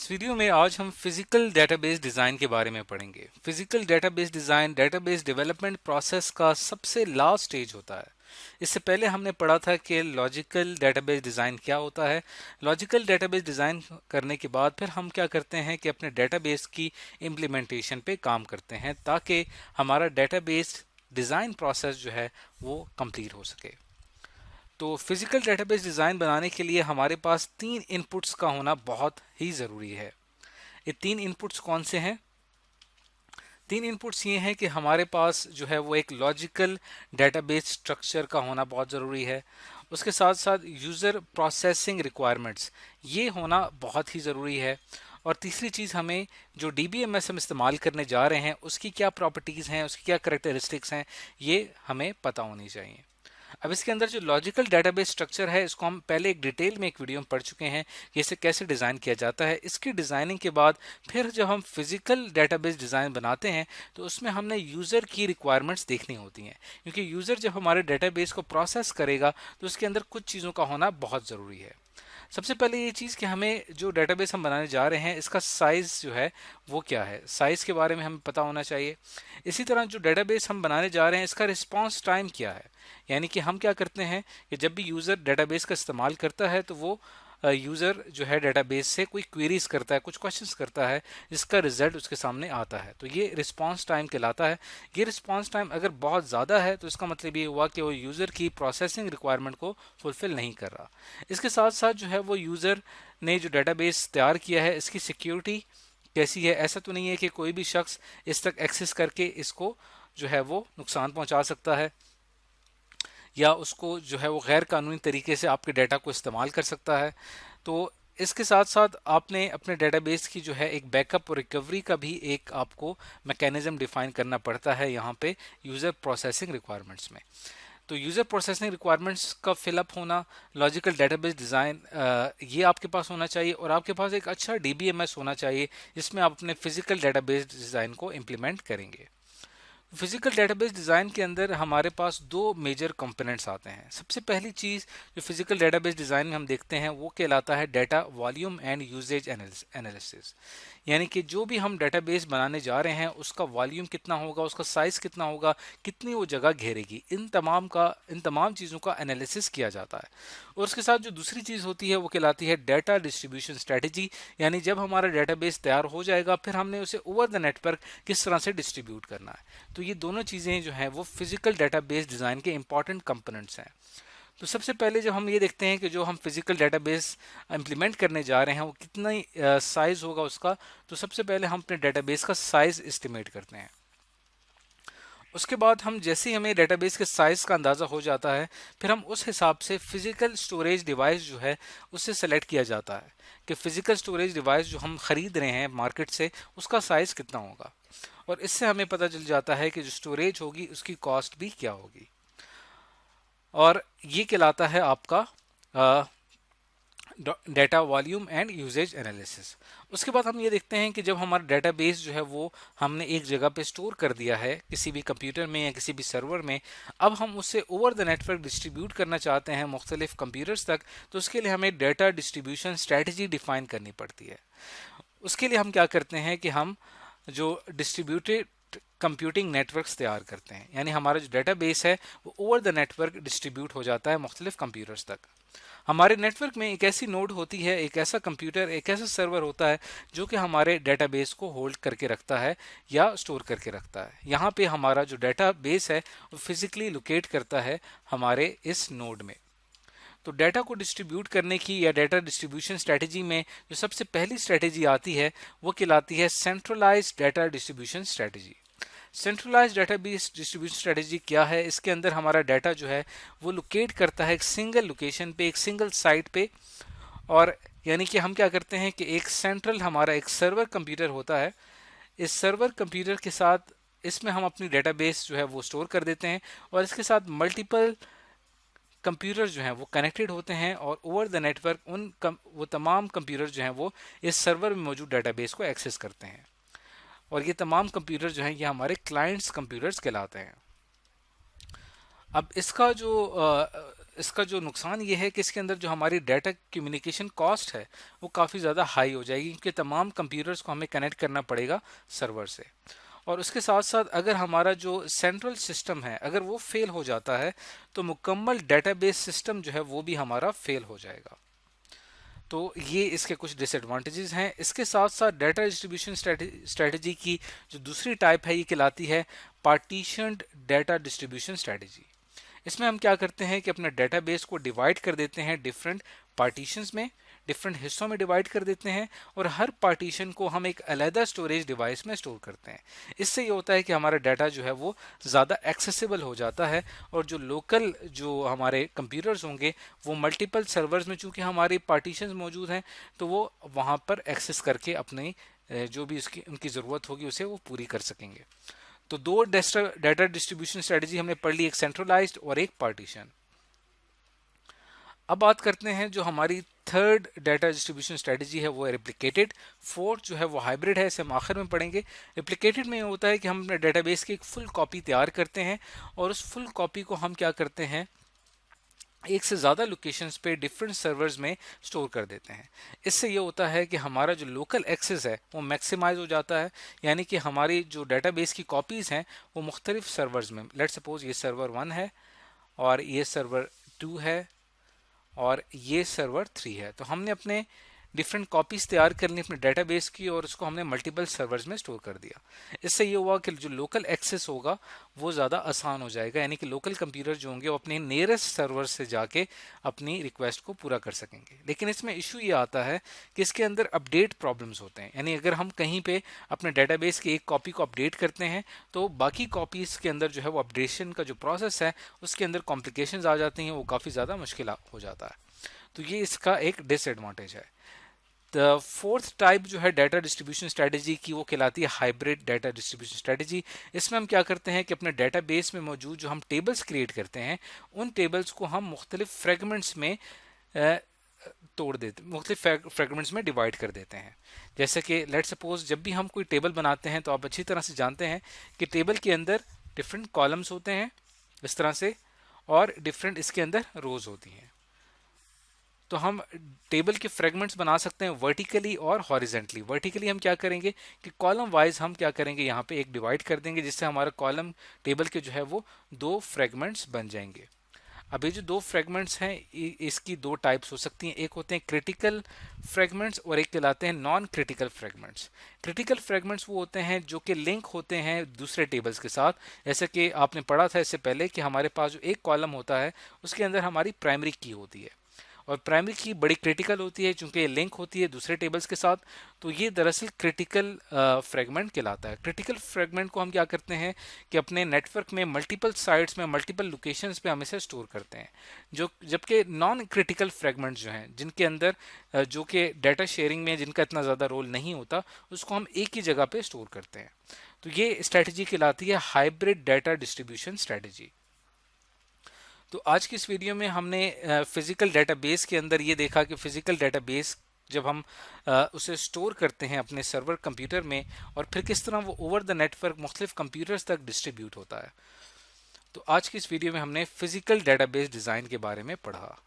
इस वीडियो में आज हम फिजिकल डेटाबेस डिज़ाइन के बारे में पढ़ेंगे। Physical database design database development process का सबसे लास्ट स्टेज होता है। इससे पहले हमने पढ़ा था कि लॉजिकल डेटाबेस डिज़ाइन क्या होता है। लॉजिकल डेटाबेस डिज़ाइन करने के बाद फिर हम क्या करते हैं कि अपने डेटाबेस की इम्प्लीमेंटेशन पे काम करते हैं ताकि हमारा डेटाबेस डिज़ाइन प्रोसेस जो है वो कंप्लीट हो सके। तो फिजिकल डेटाबेस डिज़ाइन बनाने के लिए हमारे पास 3 इनपुट्स का होना बहुत ही ज़रूरी है। ये 3 इनपुट्स कौन से हैं? 3 इनपुट्स ये हैं कि हमारे पास जो है वो एक लॉजिकल डेटाबेस स्ट्रक्चर का होना बहुत ज़रूरी है। उसके साथ साथ यूज़र प्रोसेसिंग रिक्वायरमेंट्स ये होना बहुत ही ज़रूरी है। और तीसरी चीज़, हमें जो DBMS हम इस्तेमाल करने जा रहे हैं उसकी क्या प्रॉपर्टीज़ हैं, उसकी क्या करेक्टरिस्टिक्स हैं, ये हमें पता होनी चाहिए। अब इसके अंदर जो लॉजिकल डेटाबेस स्ट्रक्चर है इसको हम पहले एक डिटेल में एक वीडियो में पढ़ चुके हैं कि इसे कैसे डिज़ाइन किया जाता है। इसकी डिज़ाइनिंग के बाद फिर जब हम फिजिकल डेटाबेस डिज़ाइन बनाते हैं तो उसमें हमने यूज़र की रिक्वायरमेंट्स देखनी होती हैं, क्योंकि यूज़र जब हमारे डेटाबेस को प्रोसेस करेगा तो उसके अंदर कुछ चीज़ों का होना बहुत ज़रूरी है। सबसे पहले ये चीज़ कि हमें जो डेटाबेस हम बनाने जा रहे हैं इसका साइज़ जो है वो क्या है, साइज़ के बारे में हमें पता होना चाहिए। इसी तरह जो डेटाबेस हम बनाने जा रहे हैं इसका रिस्पांस टाइम क्या है, यानी कि हम क्या करते हैं कि जब भी यूज़र डेटाबेस का इस्तेमाल करता है तो वो यूज़र जो है डेटाबेस से कोई क्वेरीज करता है, कुछ क्वेश्चंस करता है, जिसका रिजल्ट उसके सामने आता है, तो ये रिस्पांस टाइम कहलाता है। ये रिस्पांस टाइम अगर बहुत ज़्यादा है तो इसका मतलब ये हुआ कि वो यूज़र की प्रोसेसिंग रिक्वायरमेंट को फुलफिल नहीं कर रहा। इसके साथ साथ जो है वो यूज़र ने जो डेटाबेस तैयार किया है इसकी सिक्योरिटी कैसी है। ऐसा तो नहीं है कि कोई भी शख्स इस तक एक्सेस करके इसको जो है वो नुकसान पहुंचा सकता है, या उसको जो है वो गैर कानूनी तरीके से आपके डाटा को इस्तेमाल कर सकता है। तो इसके साथ साथ आपने अपने डेटाबेस की जो है एक बैकअप और रिकवरी का भी एक आपको मैकेनिज्म डिफाइन करना पड़ता है यहाँ पे यूज़र प्रोसेसिंग रिक्वायरमेंट्स में। तो यूज़र प्रोसेसिंग रिक्वायरमेंट्स का फिलअप होना, लॉजिकल डेटाबेस डिज़ाइन ये आपके पास होना चाहिए, और आपके पास एक अच्छा DBMS होना चाहिए जिसमें आप अपने फिजिकल डेटाबेस डिज़ाइन को इम्प्लीमेंट करेंगे। फिजिकल डेटाबेस डिज़ाइन के अंदर हमारे पास दो मेजर कंपोनेंट्स आते हैं। सबसे पहली चीज़ जो फिजिकल डेटाबेस डिज़ाइन में हम देखते हैं वो कहलाता है data volume and usage analysis, यानी कि जो भी हम डेटाबेस बनाने जा रहे हैं उसका वॉल्यूम कितना होगा, उसका साइज़ कितना होगा, कितनी वो जगह घेरेगी, इन तमाम चीज़ों का एनालिसिस किया जाता है। और उसके साथ जो दूसरी चीज़ होती है वो कहलाती है डेटा डिस्ट्रीब्यूशन स्ट्रेटजी, यानी जब हमारा डेटाबेस तैयार हो जाएगा फिर हमने उसे ओवर द नेटवर्क किस तरह से डिस्ट्रीब्यूट करना है। तो ये दोनों चीज़ें जो हैं वो फिजिकल डेटाबेस डिज़ाइन के इंपॉर्टेंट कंपोनेंट्स हैं। तो सबसे पहले जब हम ये देखते हैं कि जो हम फिजिकल डेटाबेस इम्प्लीमेंट करने जा रहे हैं वो कितना साइज़ होगा उसका, तो सबसे पहले हम अपने डेटाबेस का साइज़ एस्टिमेट करते हैं। उसके बाद हम जैसे ही हमें डेटाबेस के साइज़ का अंदाज़ा हो जाता है फिर हम उस हिसाब से फिजिकल स्टोरेज डिवाइस जो है उससे सेलेक्ट किया जाता है कि फिजिकल स्टोरेज डिवाइस जो हम ख़रीद रहे हैं मार्केट से उसका साइज़ कितना होगा, और इससे हमें पता चल जाता है कि जो स्टोरेज होगी उसकी कॉस्ट भी क्या होगी। और ये कहलाता है आपका data volume and usage analysis. उसके बाद हम ये देखते हैं कि जब हमारा डेटाबेस जो है वो हमने एक जगह पे स्टोर कर दिया है किसी भी कंप्यूटर में या किसी भी सर्वर में, अब हम उससे ओवर द नेटवर्क डिस्ट्रीब्यूट करना चाहते हैं मुख्तलिफ कंप्यूटर्स तक, तो उसके लिए हमें डेटा डिस्ट्रीब्यूशन स्ट्रेटजी डिफाइन करनी पड़ती है। उसके लिए हम क्या करते हैं कि हम जो डिस्ट्रीब्यूटेड कंप्यूटिंग नेटवर्क्स तैयार करते हैं, यानी हमारा जो डेटाबेस है वो ओवर द नेटवर्क डिस्ट्रीब्यूट हो जाता है मुख्तलिफ कंप्यूटर्स तक। हमारे नेटवर्क में एक ऐसी नोड होती है, एक ऐसा कंप्यूटर, एक ऐसा सर्वर होता है जो कि हमारे डेटाबेस को होल्ड करके रखता है या स्टोर करके रखता है। यहाँ पे हमारा जो डेटाबेस है वो फिजिकली लोकेट करता है हमारे इस नोड में। तो डाटा को डिस्ट्रीब्यूट करने की या डाटा डिस्ट्रीब्यूशन स्ट्रेटजी में जो सबसे पहली स्ट्रेटजी आती है वो कहलाती है centralised data distribution strategy. Centralised database distribution strategy क्या है? इसके अंदर हमारा डाटा जो है वो लोकेट करता है एक सिंगल लोकेशन पे, एक सिंगल साइट पे, और यानी कि हम क्या करते हैं कि एक सेंट्रल हमारा एक सर्वर कंप्यूटर होता है, इस सर्वर कंप्यूटर के साथ इसमें हम अपनी डेटाबेस जो है वो स्टोर कर देते हैं, और इसके साथ मल्टीपल कंप्यूटर जो हैं वो कनेक्टेड होते हैं, और ओवर द नेटवर्क वो तमाम कंप्यूटर जो हैं वो इस सर्वर में मौजूद डेटाबेस को एक्सेस करते हैं, और ये तमाम कंप्यूटर जो हैं ये हमारे क्लाइंट्स कंप्यूटर्स कहलाते हैं। अब इसका जो इसका जो नुकसान ये है कि इसके अंदर जो हमारी डाटा कम्युनिकेशन कॉस्ट है वो काफ़ी ज़्यादा हाई हो जाएगी, क्योंकि तमाम कंप्यूटर्स को हमें कनेक्ट करना पड़ेगा सर्वर से। और उसके साथ साथ अगर हमारा जो सेंट्रल सिस्टम है अगर वो फेल हो जाता है तो मुकम्मल डेटाबेस सिस्टम जो है वो भी हमारा फेल हो जाएगा। तो ये इसके कुछ डिसएडवांटेजेस हैं। इसके साथ साथ डाटा डिस्ट्रीब्यूशन स्ट्रेटजी की जो दूसरी टाइप है ये कहलाती है पार्टीशन्ड डाटा डिस्ट्रीब्यूशन स्ट्रेटजी। इसमें हम क्या करते हैं कि अपने डेटाबेस को डिवाइड कर देते हैं डिफरेंट पार्टीशंस में, डिफरेंट हिस्सों में डिवाइड कर देते हैं, और हर पार्टीशन को हम एक अलहदा स्टोरेज डिवाइस में स्टोर करते हैं। इससे ये होता है कि हमारा डाटा जो है वो ज़्यादा एक्सेसिबल हो जाता है, और जो लोकल जो हमारे कंप्यूटर्स होंगे वो मल्टीपल सर्वर्स में चूंकि हमारे पार्टीशंस मौजूद हैं तो वो वहाँ पर एक्सेस करके अपनी जो भी उसकी उनकी ज़रूरत होगी उसे वो पूरी कर सकेंगे। तो दो डाटा डिस्ट्रीब्यूशन स्ट्रेटजी हमने पढ़ ली, एक सेंट्रलाइज्ड और एक पार्टीशन। अब बात करते हैं जो हमारी थर्ड डाटा डिस्ट्रीब्यूशन स्ट्रेटजी है वो है रेप्लिकेटेड। फोर्थ जो है वो हाइब्रिड है, इसे हम आखिर में पढ़ेंगे। रेप्लिकेटेड में ये होता है कि हम अपने डेटाबेस की एक फुल कॉपी तैयार करते हैं और उस फुल कॉपी को हम क्या करते हैं एक से ज़्यादा लोकेशंस पे डिफरेंट सर्वर्स में स्टोर कर देते हैं। इससे ये होता है कि हमारा जो लोकल एक्सेस है वो मैक्सिमाइज हो जाता है, यानी कि हमारी जो डेटाबेस की कॉपीज़ हैं वो मुख्तलिफ सर्वर्स में, लेट सपोज ये सर्वर 1 है और ये सर्वर 2 है और ये सर्वर 3 है, तो हमने अपने डिफरेंट कॉपीज तैयार कर ली अपने डेटाबेस की और उसको हमने मल्टीपल सर्वर्स में स्टोर कर दिया। इससे ये हुआ कि जो लोकल एक्सेस होगा वो ज़्यादा आसान हो जाएगा, यानी कि लोकल कंप्यूटर जो होंगे वो अपने नियरेस्ट सर्वर से जाके अपनी रिक्वेस्ट को पूरा कर सकेंगे। लेकिन इसमें इशू ये आता है कि इसके अंदर अपडेट प्रॉब्लम्स होते हैं, यानी अगर हम कहीं पे अपने डेटाबेस की एक कॉपी को अपडेट करते हैं तो बाकी कॉपीज़ के अंदर जो है वो अपडेशन का जो प्रोसेस है उसके अंदर कॉम्प्लिकेशंस आ जाती हैं, वो काफ़ी ज़्यादा मुश्किल हो जाता है। तो ये इसका एक डिसएडवांटेज है। फोर्थ टाइप जो है डाटा डिस्ट्रीब्यूशन स्ट्रेटजी की वो कहलाती है हाइब्रिड डाटा डिस्ट्रीब्यूशन स्ट्रेटजी। इसमें हम क्या करते हैं कि अपने डेटाबेस में मौजूद जो हम टेबल्स क्रिएट करते हैं उन टेबल्स को हम मुख्तलिफ फ्रेगमेंट्स में तोड़ देते, मुख्तलिफ फ्रेगमेंट्स में डिवाइड कर देते हैं। जैसे कि लेट सपोज जब भी हम कोई टेबल बनाते हैं तो आप अच्छी तरह से जानते हैं कि टेबल के अंदर डिफरेंट कॉलम्स होते हैं इस तरह से, और डिफरेंट इसके अंदर रोज होती हैं। तो हम टेबल के फ्रेगमेंट्स बना सकते हैं वर्टिकली और हॉरिजेंटली। वर्टिकली हम क्या करेंगे कि कॉलम वाइज हम क्या करेंगे यहाँ पे एक डिवाइड कर देंगे, जिससे हमारा कॉलम टेबल के जो है वो दो फ्रेगमेंट्स बन जाएंगे। अब ये जो दो फ्रेगमेंट्स हैं इसकी दो टाइप्स हो सकती हैं, एक होते हैं क्रिटिकल फ्रेगमेंट्स और एक कहलाते हैं non critical fragments. Critical fragments वो होते हैं जो कि लिंक होते हैं दूसरे टेबल्स के साथ, जैसे कि आपने पढ़ा था इससे पहले कि हमारे पास जो एक कॉलम होता है उसके अंदर हमारी प्राइमरी की होती है और प्राइमरी की बड़ी क्रिटिकल होती है चूंकि ये लिंक होती है दूसरे टेबल्स के साथ। तो ये दरअसल क्रिटिकल फ्रेगमेंट कहलाता है। क्रिटिकल फ्रेगमेंट को हम क्या करते हैं कि अपने नेटवर्क में मल्टीपल साइट्स में मल्टीपल लोकेशंस पे हम इसे स्टोर करते हैं, जो जबकि नॉन क्रिटिकल फ्रेगमेंट्स जो हैं जिनके अंदर जो कि डाटा शेयरिंग में जिनका इतना ज़्यादा रोल नहीं होता उसको हम एक ही जगह पे स्टोर करते हैं। तो ये स्ट्रैटेजी कहलाती है हाइब्रिड डाटा डिस्ट्रीब्यूशन स्ट्रैटेजी। तो आज की इस वीडियो में हमने फिजिकल डेटाबेस के अंदर ये देखा कि फिजिकल डेटाबेस जब हम उसे स्टोर करते हैं अपने सर्वर कंप्यूटर में और फिर किस तरह वो ओवर द नेटवर्क मुख्तलिफ कंप्यूटर्स तक डिस्ट्रीब्यूट होता है। तो आज की इस वीडियो में हमने फिजिकल डेटाबेस डिज़ाइन के बारे में पढ़ा।